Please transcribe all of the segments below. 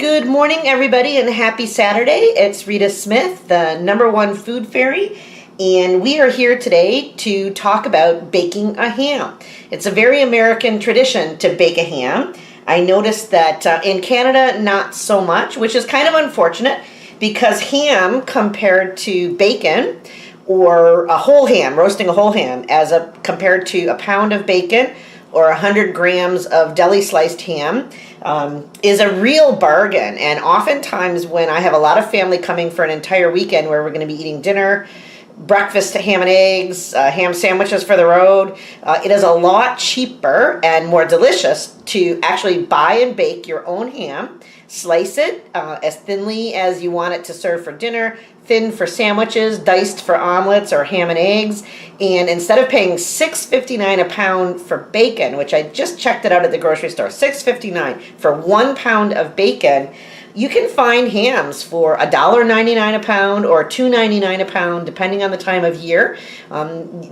Good morning, everybody, and happy Saturday. It's Rita Smith, the #1 food fairy, and we are here today to talk about baking a ham. It's a very American tradition to bake a ham. I noticed that in Canada, not so much, which is kind of unfortunate because ham compared to bacon or a whole ham, roasting a whole ham, compared to a pound of bacon or 100 grams of deli sliced ham is a real bargain. And oftentimes when I have a lot of family coming for an entire weekend where we're going to be eating dinner, breakfast ham and eggs, ham sandwiches for the road, it is a lot cheaper and more delicious to actually buy and bake your own ham, slice it as thinly as you want it to serve for dinner, thin for sandwiches, diced for omelets or ham and eggs. And instead of paying $6.59 a pound for bacon, which I just checked it out at the grocery store, $6.59 for 1 pound of bacon, you can find hams for $1.99 a pound or $2.99 a pound, depending on the time of year.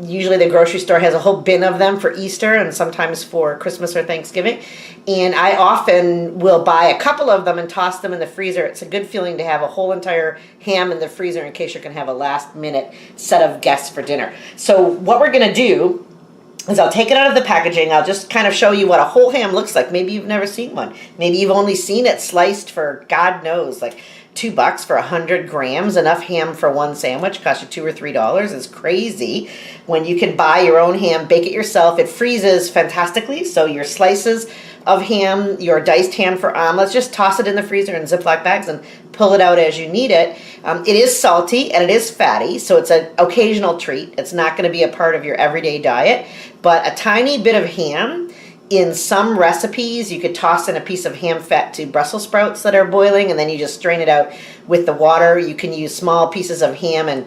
Usually the grocery store has a whole bin of them for Easter and sometimes for Christmas or Thanksgiving. And I often will buy a couple of them and toss them in the freezer. It's a good feeling to have a whole entire ham in the freezer in case you're going to have a last minute set of guests for dinner. So what we're going to do is I'll take it out of the packaging. I'll just kind of show you what a whole ham looks like. Maybe you've never seen one. Maybe you've only seen it sliced for, God knows, like $2 for 100 grams. Enough ham for one sandwich costs you $2 or $3. It's crazy when you can buy your own ham, bake it yourself. It freezes fantastically, so your slices of ham, your diced ham for omelets, just toss it in the freezer in Ziploc bags and pull it out as you need it. It is salty and it is fatty, so it's an occasional treat. It's not going to be a part of your everyday diet, but a tiny bit of ham. In some recipes, you could toss in a piece of ham fat to Brussels sprouts that are boiling, and then you just strain it out with the water. You can use small pieces of ham in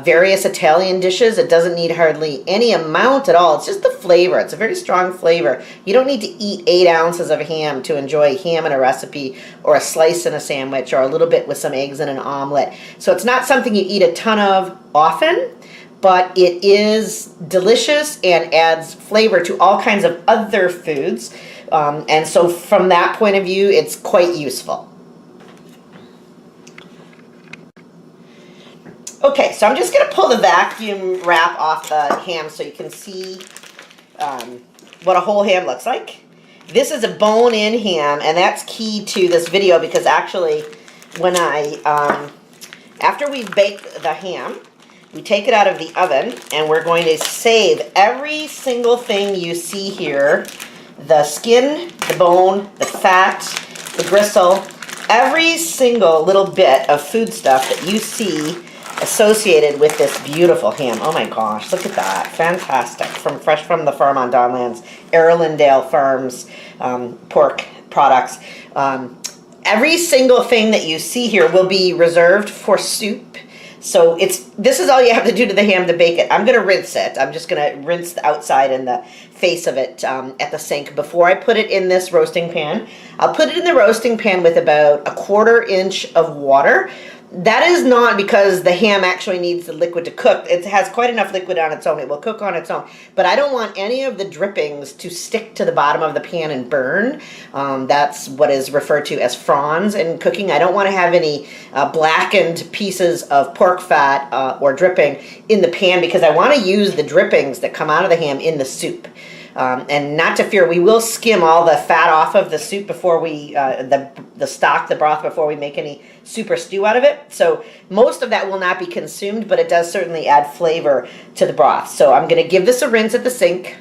various Italian dishes. It doesn't need hardly any amount at all. It's just the flavor. It's a very strong flavor. You don't need to eat 8 ounces of ham to enjoy ham in a recipe or a slice in a sandwich or a little bit with some eggs in an omelet. So it's not something you eat a ton of often, but it is delicious and adds flavor to all kinds of other foods. And so from that point of view, it's quite useful. Okay, so I'm just going to pull the vacuum wrap off the ham so you can see what a whole ham looks like. This is a bone-in ham, and that's key to this video because actually when after we bake the ham, we take it out of the oven and we're going to save every single thing you see here. The skin, the bone, the fat, the gristle, every single little bit of food stuff that you see associated with this beautiful ham. Oh my gosh, look at that. Fantastic. Fresh from the farm on Donlands, Arrowlandale Farms pork products. Every single thing that you see here will be reserved for soup. So this is all you have to do to the ham to bake it. I'm going to rinse it. I'm just going to rinse the outside and the face of it at the sink before I put it in this roasting pan. I'll put it in the roasting pan with about 1/4 inch of water. That is not because the ham actually needs the liquid to cook. It has quite enough liquid on its own. It will cook on its own. But I don't want any of the drippings to stick to the bottom of the pan and burn. That's what is referred to as fronds in cooking. I don't want to have any blackened pieces of pork fat or dripping in the pan because I want to use the drippings that come out of the ham in the soup. And not to fear, we will skim all the fat off of the soup before we, the stock, the broth, before we make any soup or stew out of it. So most of that will not be consumed, but it does certainly add flavor to the broth. So I'm going to give this a rinse at the sink.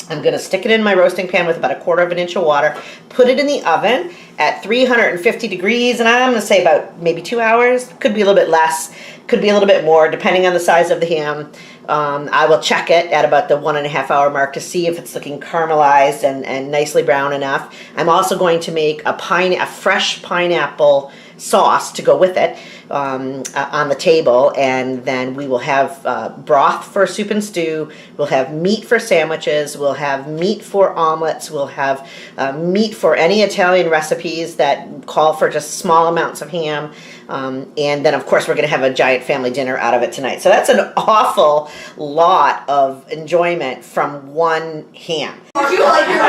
I'm going to stick it in my roasting pan with about 1/4 inch of water, put it in the oven at 350 degrees, and I'm going to say about maybe 2 hours. Could be a little bit less, could be a little bit more, depending on the size of the ham. I will check it at about the 1.5 hour mark to see if it's looking caramelized and nicely brown enough. I'm also going to make a fresh pineapple sauce to go with it on the table, and then we will have broth for soup and stew, we'll have meat for sandwiches, we'll have meat for omelets, we'll have meat for any Italian recipes that call for just small amounts of ham, and then of course we're going to have a giant family dinner out of it tonight. So that's an awful lot of enjoyment from one ham. You like your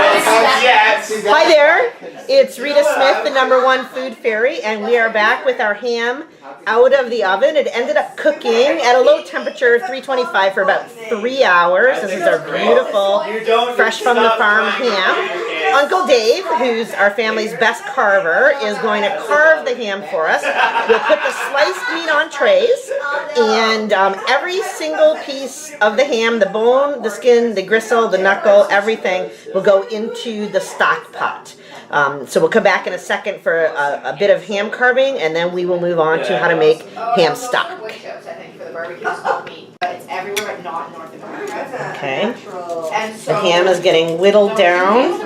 Hi there. It's Rita Smith, the #1 food fairy, and we are back with our ham out of the oven. It ended up cooking at a low temperature, 325, for about 3 hours. This is our beautiful, fresh from the farm ham. Uncle Dave, who's our family's best carver, is going to carve the ham for us. We'll put the sliced meat on trays, and every single piece of the ham, the bone, the skin, the gristle, the knuckle, everything will go into the stock pot. So we'll come back in a second for a bit of ham carving, and then we will move on to how to make ham stock. It's everywhere, but not in North America. Okay. The ham is getting whittled down.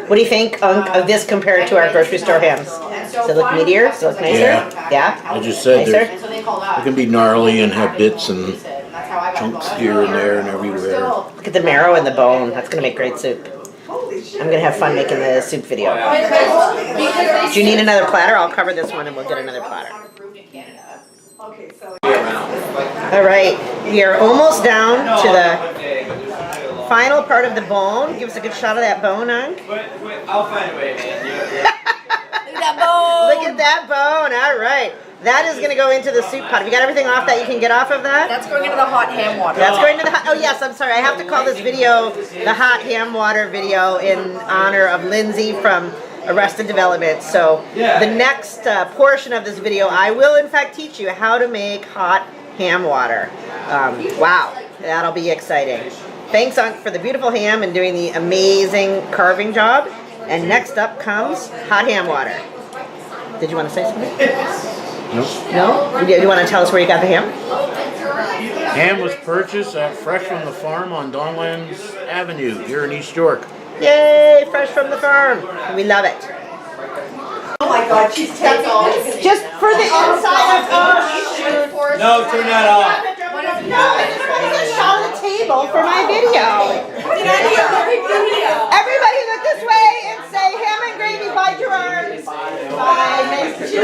What do you think, Unc, of this compared to our grocery store hams? Does it look meatier? Does it look nicer? Yeah? I just said it can be gnarly and have bits and chunks here and there and everywhere. Look at the marrow and the bone. That's going to make great soup. I'm going to have fun making the soup video. Do you need another platter? I'll cover this one and we'll get another platter. All right, we are almost down to the final part of the bone. Give us a good shot of that bone, Unc. I'll find a way, man. Look at that bone. Look at that bone. All right. That is going to go into the soup pot. Have you got everything off that you can get off of that? That's going into the hot ham water. That's going to the hot, oh yes, I'm sorry. I have to call this video the hot ham water video in honor of Lindsay from Arrested Development. So the next portion of this video, I will in fact teach you how to make hot ham water. Wow, that'll be exciting. Thanks, Unc, for the beautiful ham and doing the amazing carving job. And next up comes hot ham water. Did you want to say something? No? Do you want to tell us where you got the ham? Ham was purchased at Fresh from the Farm on Donlands Avenue here in East York. Yay, fresh from the farm. We love it. Oh my God, she's taking Just for the inside of No, turn that off. No, I just want to get a shot of the table for my video. Everybody look this way and say ham and gravy by Gerard. Bye. Nice to meet you.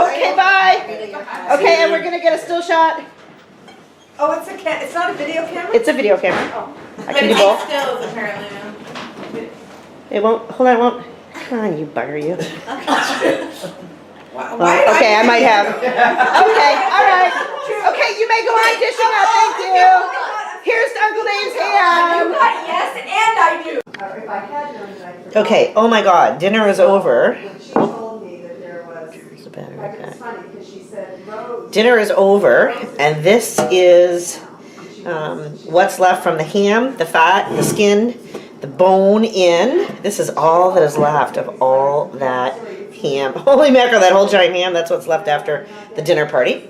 Okay, bye. Okay, and we're gonna get a still shot. Oh, it's not a video camera? It's a video camera. I can do both. Stills, apparently. It won't. Hold on. It won't. Come on, you bugger, you. Well, okay, I might have. Okay, all right. Okay, you may go on dishing up. Thank you. Here's Uncle Dave's ham. Yes, and I do. Okay. Oh my God, dinner is over. She told me that there was. There's a battery It's pack. funny because she said Rose. Dinner is over, and this is what's left from the ham, the fat, the skin, the bone in. This is all that is left of all that ham. Holy mackerel, that whole giant ham, that's what's left after the dinner party.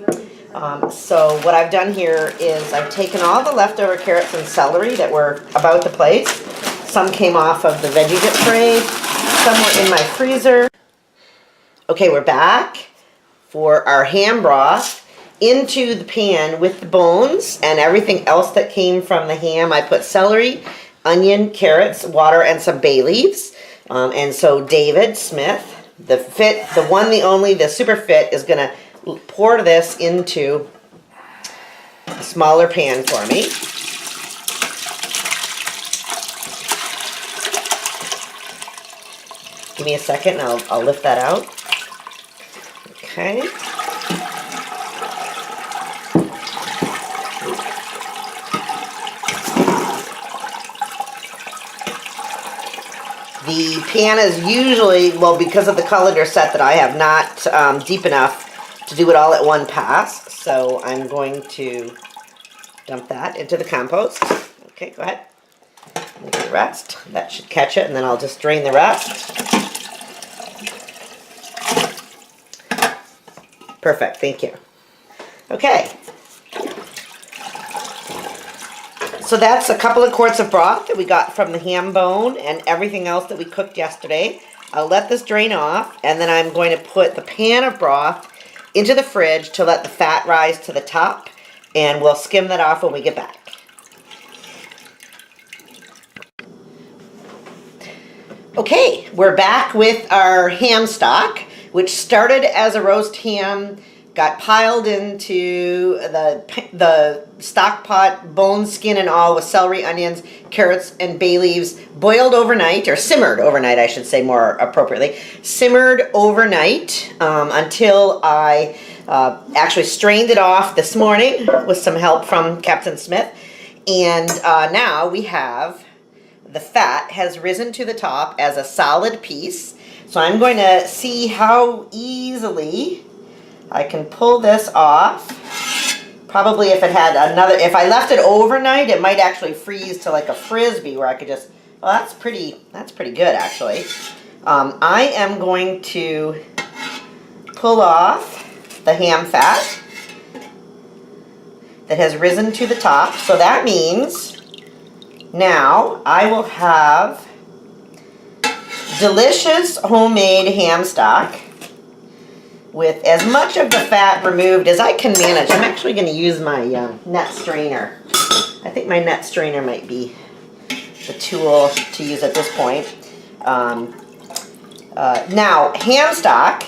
So what I've done here is I've taken all the leftover carrots and celery that were about the place. Some came off of the veggie dip tray, some were in my freezer. Okay, we're back for our ham broth into the pan with the bones and everything else that came from the ham. I put celery, onion, carrots, water, and some bay leaves. And so David Smith, the one, the only, the super fit, is gonna pour this into a smaller pan for me. Give me a second and I'll lift that out. Okay. The pan is usually, well, because of the colander set that I have, not deep enough to do it all at one pass. So I'm going to dump that into the compost. Okay, go ahead. Leave the rest. That should catch it, and then I'll just drain the rest. Perfect, thank you. Okay. So that's a couple of quarts of broth that we got from the ham bone and everything else that we cooked yesterday. I'll let this drain off, and then I'm going to put the pan of broth into the fridge to let the fat rise to the top, and we'll skim that off when we get back. Okay, we're back with our ham stock, which started as a roast ham got piled into the stock pot, bone, skin, and all, with celery, onions, carrots, and bay leaves, boiled overnight, or simmered overnight, I should say more appropriately. Simmered overnight until I actually strained it off this morning with some help from Captain Smith. And now we have, the fat has risen to the top as a solid piece. So I'm going to see how easily I can pull this off. Probably if if I left it overnight, it might actually freeze to like a Frisbee where I could just, well, that's pretty good actually. I am going to pull off the ham fat that has risen to the top. So that means now I will have delicious homemade ham stock with as much of the fat removed as I can manage. I'm actually going to use my net strainer. I think my net strainer might be the tool to use at this point. Now, ham stock,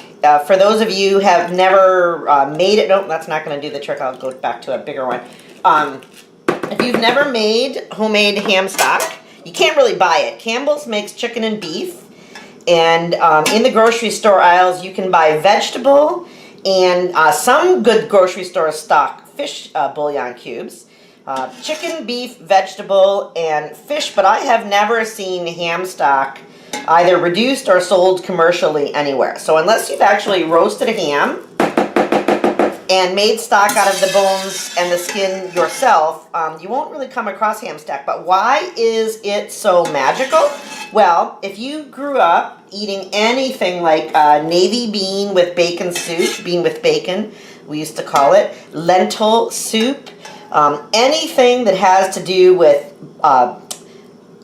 for those of you who have never made it, nope, that's not going to do the trick. I'll go back to a bigger one. If you've never made homemade ham stock, you can't really buy it. Campbell's makes chicken and beef. And in the grocery store aisles, you can buy vegetable and some good grocery stores stock fish bouillon cubes. Chicken, beef, vegetable, and fish, but I have never seen ham stock either reduced or sold commercially anywhere. So unless you've actually roasted a ham and made stock out of the bones and the skin yourself, you won't really come across ham stock. But why is it so magical? Well, if you grew up eating anything like navy bean with bacon soup, bean with bacon, we used to call it, lentil soup, anything that has to do with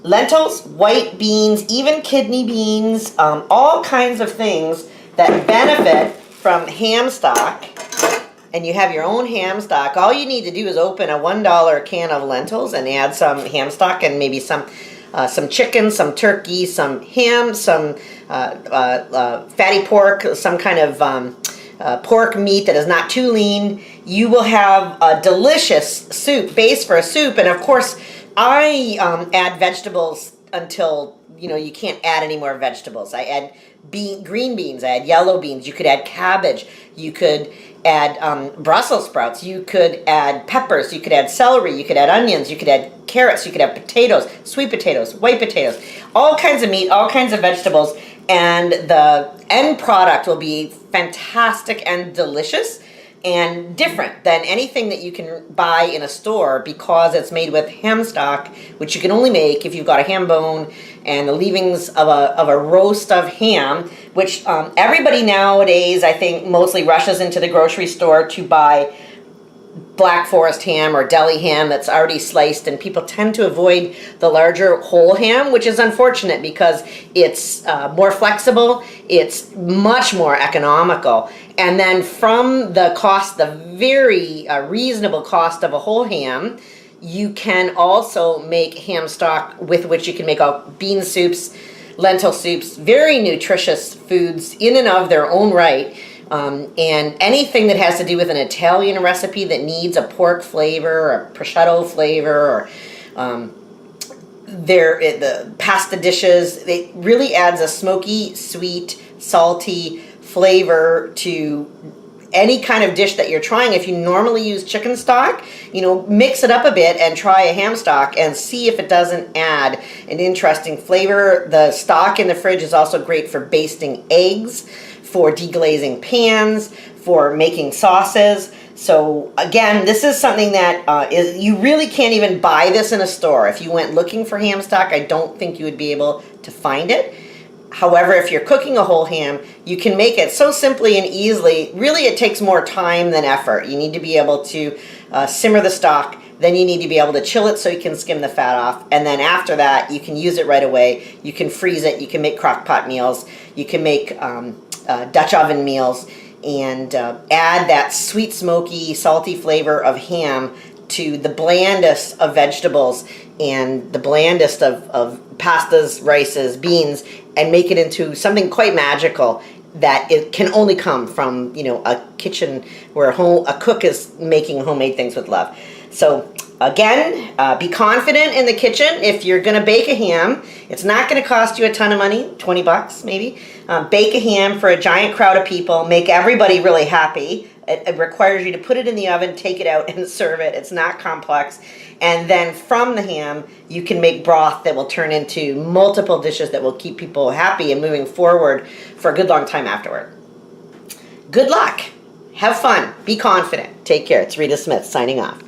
lentils, white beans, even kidney beans, all kinds of things that benefit from ham stock, and you have your own ham stock, all you need to do is open a $1 can of lentils and add some ham stock and maybe some chicken, some turkey, some ham, some fatty pork, some kind of pork meat that is not too lean. You will have a delicious soup, base for a soup. And of course, I add vegetables until, you can't add any more vegetables. I add green beans, I add yellow beans, you could add cabbage, you could add Brussels sprouts, you could add peppers, you could add celery, you could add onions, you could add carrots, you could have potatoes, sweet potatoes, white potatoes, all kinds of meat, all kinds of vegetables, and the end product will be fantastic and delicious and different than anything that you can buy in a store, because it's made with ham stock, which you can only make if you've got a ham bone and the leavings of a roast of ham, which everybody nowadays, I think, mostly rushes into the grocery store to buy Black Forest ham or deli ham that's already sliced, and people tend to avoid the larger whole ham, which is unfortunate because it's more flexible, it's much more economical, and then from the cost, the very reasonable cost of a whole ham, you can also make ham stock with which you can make all bean soups, lentil soups, very nutritious foods in and of their own right. And anything that has to do with an Italian recipe that needs a pork flavor or a prosciutto flavor, or the pasta dishes, it really adds a smoky, sweet, salty flavor to any kind of dish that you're trying. If you normally use chicken stock, mix it up a bit and try a ham stock and see if it doesn't add an interesting flavor. The stock in the fridge is also great for basting eggs, for deglazing pans, for making sauces. So again, this is something that you really can't even buy this in a store. If you went looking for ham stock, I don't think you would be able to find it. However, if you're cooking a whole ham, you can make it so simply and easily. Really, it takes more time than effort. You need to be able to simmer the stock, then you need to be able to chill it so you can skim the fat off, and then after that, you can use it right away. You can freeze it, you can make crock pot meals, you can make Dutch oven meals, and add that sweet, smoky, salty flavor of ham to the blandest of vegetables and the blandest of pastas, rices, beans, and make it into something quite magical. that it can only come from, you know, a kitchen where a cook is making homemade things with love. So again, be confident in the kitchen. If you're gonna bake a ham, it's not gonna cost you a ton of money, 20 bucks maybe. Bake a ham for a giant crowd of people, make everybody really happy. It requires you to put it in the oven, take it out, and serve it. It's not complex. And then from the ham, you can make broth that will turn into multiple dishes that will keep people happy and moving forward for a good long time afterward. Good luck. Have fun. Be confident. Take care. It's Rita Smith signing off.